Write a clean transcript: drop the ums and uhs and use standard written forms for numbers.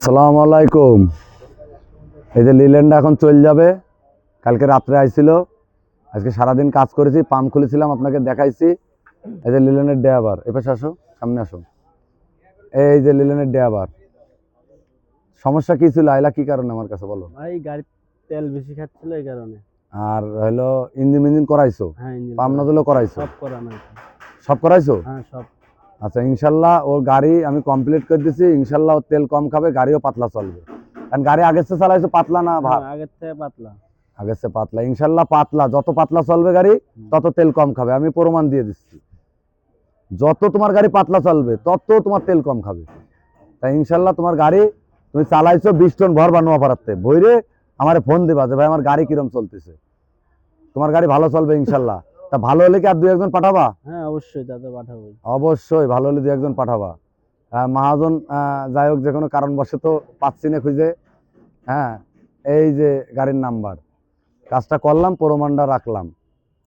আসসালামু আলাইকুম। এই যে লিল্যান্ডটা এখন চলে যাবে। কালকে রাত্রে আইছিল, আজকে সারাদিন কাজ করেছি, পাম্প খুলেছিলাম, আপনাকে দেখাইছি। এই যে লিল্যান্ডের ড্রাইভার, এপাশে আসো, সামনে আসো। এই যে লিল্যান্ডের ড্রাইভার। সমস্যা কি ছিল, আইলা কি কারণে আমার কাছে বলো? ভাই গাড়ির তেল বেশি খাচ্ছিল এই কারণে। আর হলো ইঞ্জিন মিঞ্জিন করাইছো? হ্যাঁ, ইঞ্জিন পাম্প করা নজলও করাইছো? সব করানো আছে। সব করাইছো? হ্যাঁ, সব। আচ্ছা, ইনশাল্লাহ ওর গাড়ি আমি কমপ্লিট করে দিছি। ইনশাল্লাহ ওর তেল কম খাবে, গাড়িও পাতলা চলবে। কারণ গাড়ি আগের চেয়ে চালাইছো পাতলা না ভাব? হ্যাঁ, আগের থেকে পাতলা। আগের চেয়ে পাতলা, ইনশাল্লাহ পাতলা। যত পাতলা চলবে গাড়ি তত তেল কম খাবে, আমি প্রমাণ দিয়ে দিচ্ছি। যত তোমার গাড়ি পাতলা চলবে তত তোমার তেল কম খাবে। তাই ইনশাল্লাহ তোমার গাড়ি তুমি চালাইছো 20 টন ভরবা নোয়াপাড়াতে, ভইরে আমার ফোন দিবা যে ভাই আমার গাড়ি কিরম চলতেছে। তোমার গাড়ি ভালো চলবে ইনশাল্লাহ। তা ভালো হলে কি আর দুই একজন পাঠাবা? হ্যাঁ, অবশ্যই তাতে পাঠাবো। অবশ্যই ভালো হলে দুই একজন পাঠাবা। মহাজন যাই হোক, যে কোনো কারণবশত পাচ্ছি না খুঁজে। হ্যাঁ, এই যে গাড়ির নাম্বার, কাজটা করলাম, প্রমাণটা রাখলাম।